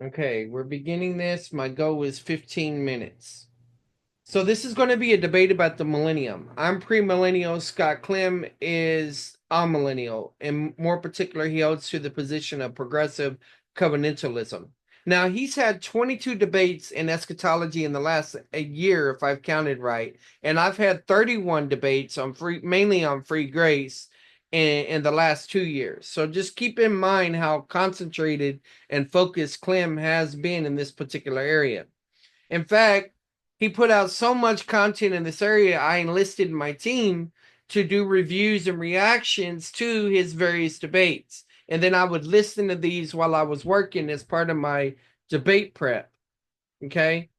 Okay, we're beginning this. My goal is 15 minutes. So this is going to be a debate about the millennium. I'm pre-millennial. Scott Clem is amillennial, and more particular, he holds to the position of progressive covenantalism. Now he's had 22 debates in eschatology in the last a year, if I've counted right, and I've had 31 debates on mainly on free grace in the last 2 years. So just keep in mind how concentrated and focused Clem has been in this particular area. In fact, he put out so much content in this area, I enlisted my team to do reviews and reactions to his various debates. And then I would listen to these while I was working as part of my debate prep. Okay.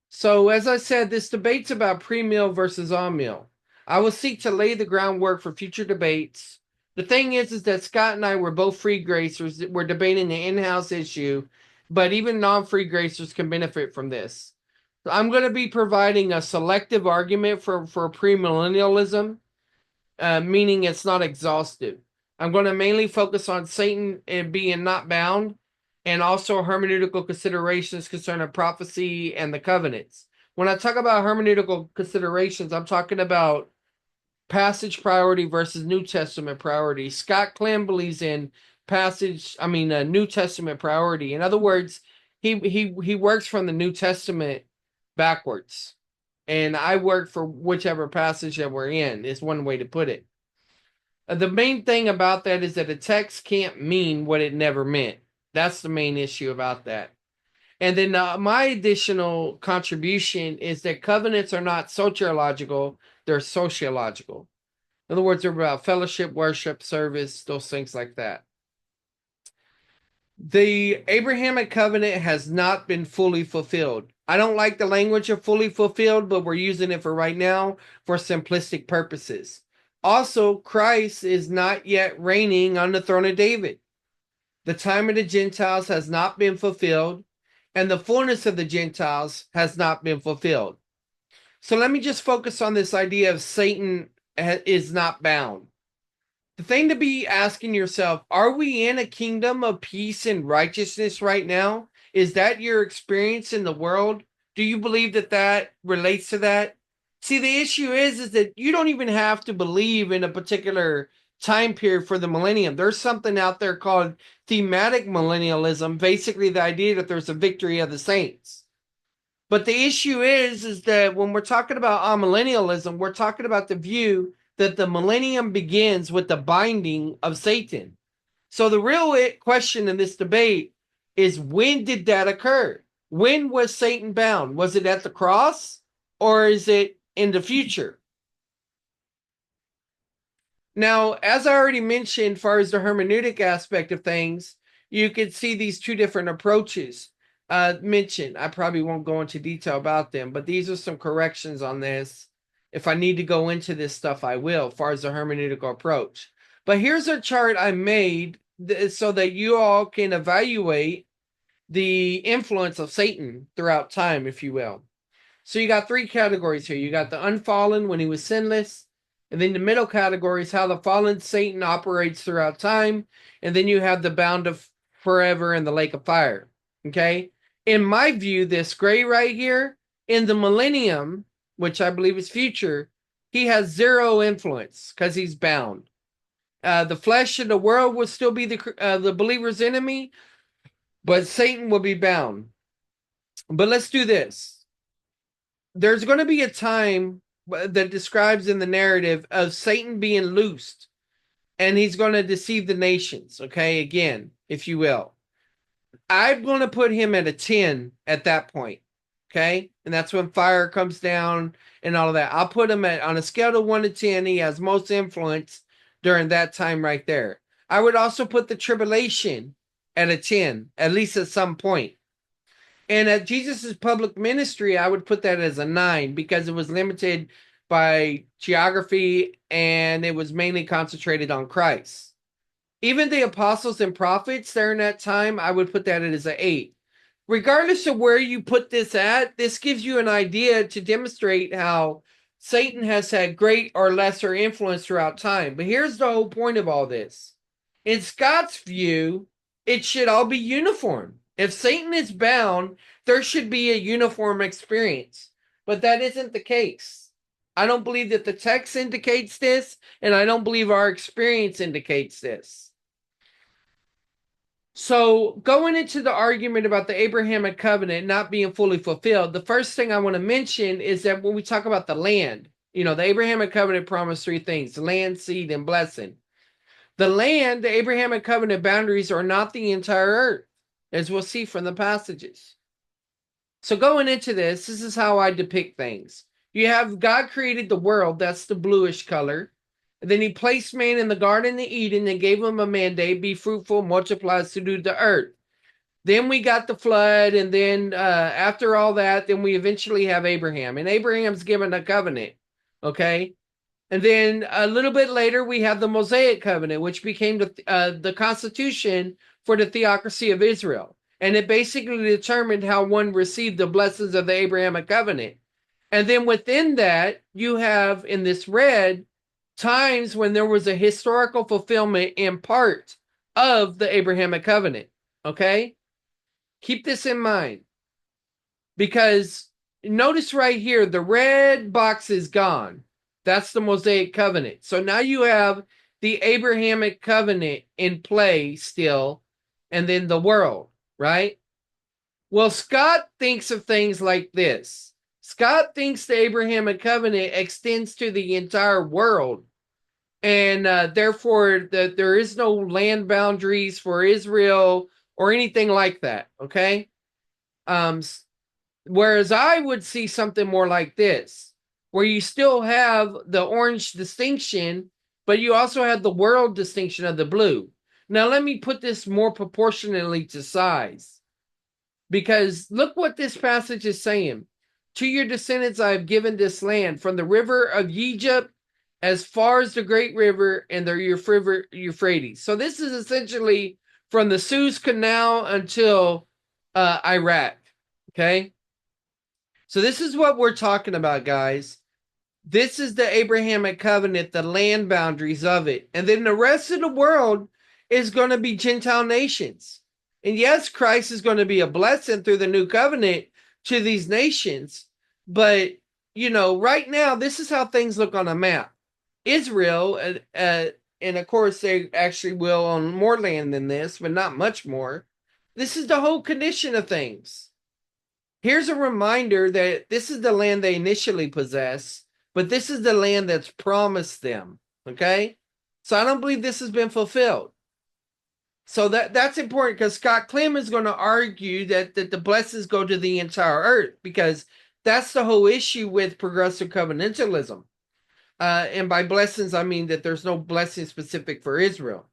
So, as I said, this debate's about pre-mill versus on-mill. I will seek to lay the groundwork for future debates. The thing is that Scott and I were both free gracers. We're debating the in-house issue, but even non-free gracers can benefit from this. I'm going to be providing a selective argument for premillennialism, meaning it's not exhaustive. I'm going to mainly focus on Satan and being not bound, and also hermeneutical considerations concerning prophecy and the covenants. When I talk about hermeneutical considerations, I'm talking about passage priority versus New Testament priority. Scott Clem believes in New Testament priority. In other words, he works from the New Testament backwards, and I work for whichever passage that we're in. Is one way to put it. The main thing about that is that a text can't mean what it never meant. That's the main issue about that. And then my additional contribution is that covenants are not soteriological, they're sociological. In other words, they're about fellowship, worship, service, those things like that. The Abrahamic covenant has not been fully fulfilled. I don't like the language of fully fulfilled, but we're using it for right now for simplistic purposes. Also, Christ is not yet reigning on the throne of David. The time of the Gentiles has not been fulfilled, and the fullness of the Gentiles has not been fulfilled. So let me just focus on this idea of Satan is not bound. The thing to be asking yourself, are we in a kingdom of peace and righteousness right now? Is that your experience in the world? Do you believe that that relates to that? See, the issue is that you don't even have to believe in a particular time period for the millennium. There's something out there called thematic millennialism, basically the idea that there's a victory of the saints. But the issue is that when we're talking about amillennialism, we're talking about the view that the millennium begins with the binding of Satan. So the real question in this debate is, when did that occur? When was Satan bound? Was it at the cross, or is it in the future? Now, as I already mentioned, as far as the hermeneutic aspect of things, you could see these two different approaches mentioned. I probably won't go into detail about them, but these are some corrections on this. If I need to go into this stuff, I will, as far as the hermeneutical approach. But here's a chart I made so that you all can evaluate the influence of Satan throughout time, if you will. So you got three categories here. You got the unfallen when he was sinless. And then the middle category is how the fallen Satan operates throughout time. And then you have the bound of forever in the lake of fire. Okay. In my view, this gray right here, in the millennium, which I believe is future, he has zero influence because he's bound. The flesh of the world will still be the believer's enemy, but Satan will be bound. But let's do this. There's going to be a time that describes in the narrative of Satan being loosed, and he's going to deceive the nations. Okay, again, if you will. I'm going to put him at a 10 at that point. Okay, and that's when fire comes down and all of that. I'll put him on a scale of 1 to 10. He has most influence during that time right there. I would also put the tribulation at a 10, at least at some point. And at Jesus's public ministry, I would put that as a 9 because it was limited by geography and it was mainly concentrated on Christ. Even the apostles and prophets during that time, I would put that as an 8. Regardless of where you put this at, this gives you an idea to demonstrate how Satan has had great or lesser influence throughout time. But here's the whole point of all this. In Scott's view, it should all be uniform. If Satan is bound, there should be a uniform experience, but that isn't the case. I don't believe that the text indicates this, and I don't believe our experience indicates this. So, going into the argument about the Abrahamic covenant not being fully fulfilled, the first thing I want to mention is that when we talk about the land, the Abrahamic covenant promised three things: land, seed, and blessing. The land, the Abrahamic covenant boundaries are not the entire earth, as we'll see from the passages. So going into this is how I depict things. You have God created the world, that's the bluish color. And then he placed man in the Garden of Eden and gave him a mandate: be fruitful, multiply, subdue the earth. Then we got the flood, and then after all that, then we eventually have Abraham. And Abraham's given a covenant, okay? And then a little bit later, we have the Mosaic covenant, which became the constitution for the theocracy of Israel. And it basically determined how one received the blessings of the Abrahamic covenant. And then within that, you have in this red times when there was a historical fulfillment in part of the Abrahamic covenant. Okay? Keep this in mind. Because notice right here, the red box is gone. That's the Mosaic covenant. So now you have the Abrahamic covenant in play still, and then the world, right? Well, Scott thinks of things like this. Scott thinks the Abrahamic covenant extends to the entire world, and therefore there is no land boundaries for Israel or anything like that, okay? Whereas I would see something more like this, where you still have the orange distinction, but you also have the world distinction of the blue. Now, let me put this more proportionally to size, because look what this passage is saying. To your descendants I have given this land, from the river of Egypt as far as the great river and the Euphrates. So this is essentially from the Suez Canal until Iraq, okay? So this is what we're talking about, guys. This is the Abrahamic covenant, the land boundaries of it. And then the rest of the world is going to be Gentile nations. And yes, Christ is going to be a blessing through the new covenant to these nations. But, right now, this is how things look on a map. Israel, and of course, they actually will own more land than this, but not much more. This is the whole condition of things. Here's a reminder that this is the land they initially possess, but this is the land that's promised them, okay? So I don't believe this has been fulfilled. So that's important, because Scott Clem is going to argue that the blessings go to the entire earth, because that's the whole issue with progressive covenantalism. And by blessings, I mean that there's no blessing specific for Israel.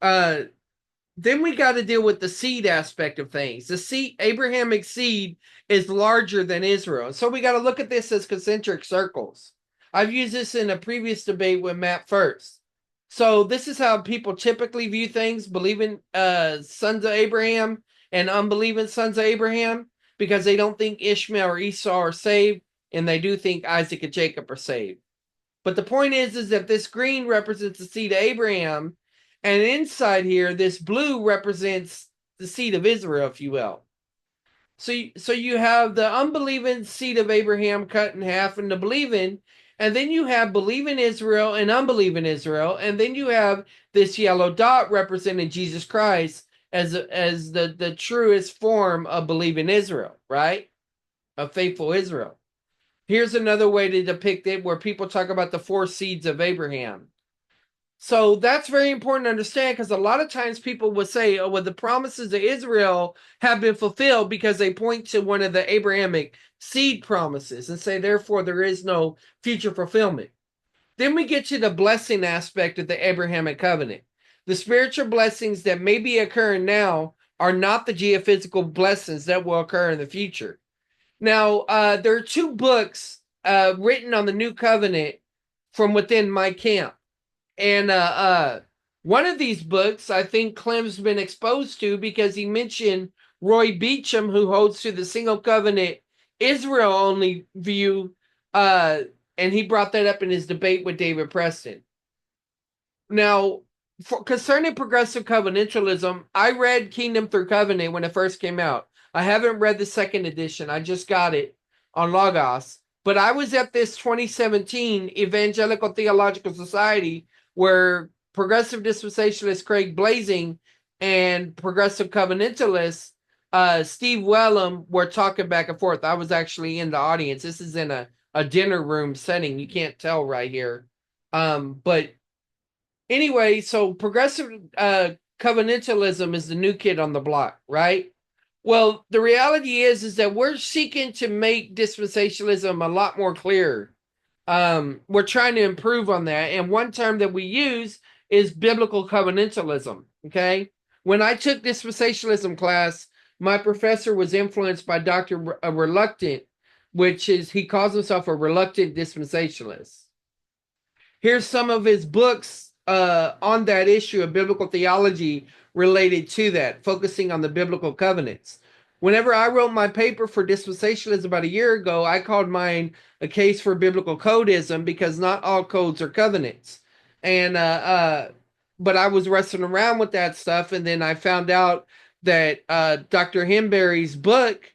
Then we got to deal with the seed aspect of things. The Abrahamic seed is larger than Israel. So we got to look at this as concentric circles. I've used this in a previous debate with Matt First. So this is how people typically view things: believing sons of Abraham and unbelieving sons of Abraham, because they don't think Ishmael or Esau are saved, and they do think Isaac and Jacob are saved. But the point is that this green represents the seed of Abraham, and inside here, this blue represents the seed of Israel, if you will. So you have the unbelieving seed of Abraham cut in half into believing, and then you have believing Israel and unbelieving Israel, and then you have this yellow dot representing Jesus Christ as the truest form of believing Israel, right? Of faithful Israel. Here's another way to depict it, where people talk about the four seeds of Abraham. So that's very important to understand, because a lot of times people will say, oh, well, the promises of Israel have been fulfilled, because they point to one of the Abrahamic seed promises and say, therefore, there is no future fulfillment. Then we get to the blessing aspect of the Abrahamic covenant. The spiritual blessings that may be occurring now are not the geophysical blessings that will occur in the future. Now, there are two books written on the new covenant from within my camp. And one of these books, I think Clem's been exposed to, because he mentioned Roy Beecham, who holds to the single covenant Israel only view, and he brought that up in his debate with David Preston. Now, concerning progressive covenantalism, I read Kingdom Through Covenant when it first came out. I haven't read the second edition. I just got it on Logos. But I was at this 2017 Evangelical Theological Society where progressive dispensationalist Craig Blazing and progressive covenantalist Steve Wellum were talking back and forth. I was actually in the audience. This is in a dinner room setting. You can't tell right here. But anyway, so progressive covenantalism is the new kid on the block, right? Well, the reality is that we're seeking to make dispensationalism a lot more clear. We're trying to improve on that, and one term that we use is biblical covenantalism. Okay, when I took dispensationalism class, my professor was influenced by Dr. Reluctant, which is he calls himself a reluctant dispensationalist. Here's some of his books on that issue of biblical theology related to that, focusing on the biblical covenants. Whenever I wrote my paper for dispensationalism about a year ago, I called mine a case for biblical codism because not all codes are covenants. And but I was wrestling around with that stuff, and then I found out that Dr. Hemberry's book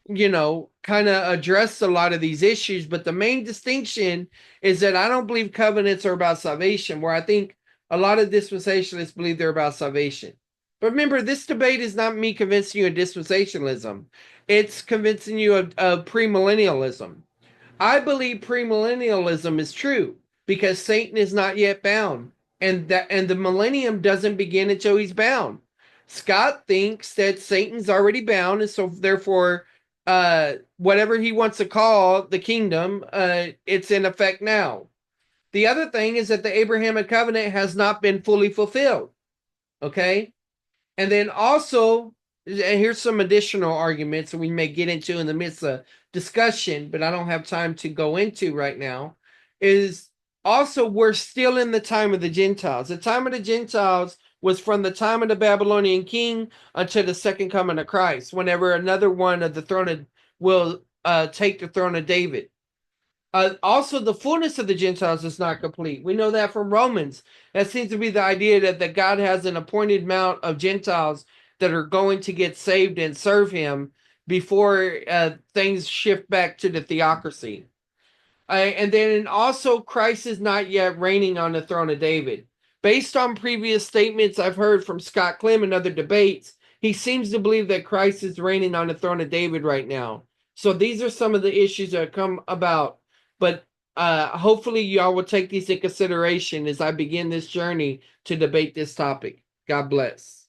kind of address a lot of these issues. But the main distinction is that I don't believe covenants are about salvation, where I think a lot of dispensationalists believe they're about salvation. But remember, this debate is not me convincing you of dispensationalism. It's convincing you of premillennialism. I believe premillennialism is true because Satan is not yet bound, and the millennium doesn't begin until he's bound. Scott thinks that Satan's already bound, and so therefore, whatever he wants to call the kingdom, it's in effect now. The other thing is that the Abrahamic covenant has not been fully fulfilled. Okay, and then also, and here's some additional arguments that we may get into in the midst of discussion, but I don't have time to go into right now, is also we're still in the time of the Gentiles. The time of the Gentiles was from the time of the Babylonian king until the second coming of Christ, whenever another one of the throne will take the throne of David. Also, the fullness of the Gentiles is not complete. We know that from Romans. That seems to be the idea that God has an appointed amount of Gentiles that are going to get saved and serve him before things shift back to the theocracy. And then also, Christ is not yet reigning on the throne of David. Based on previous statements I've heard from Scott Clem and other debates, he seems to believe that Christ is reigning on the throne of David right now. So these are some of the issues that come about. But hopefully y'all will take these in consideration as I begin this journey to debate this topic. God bless.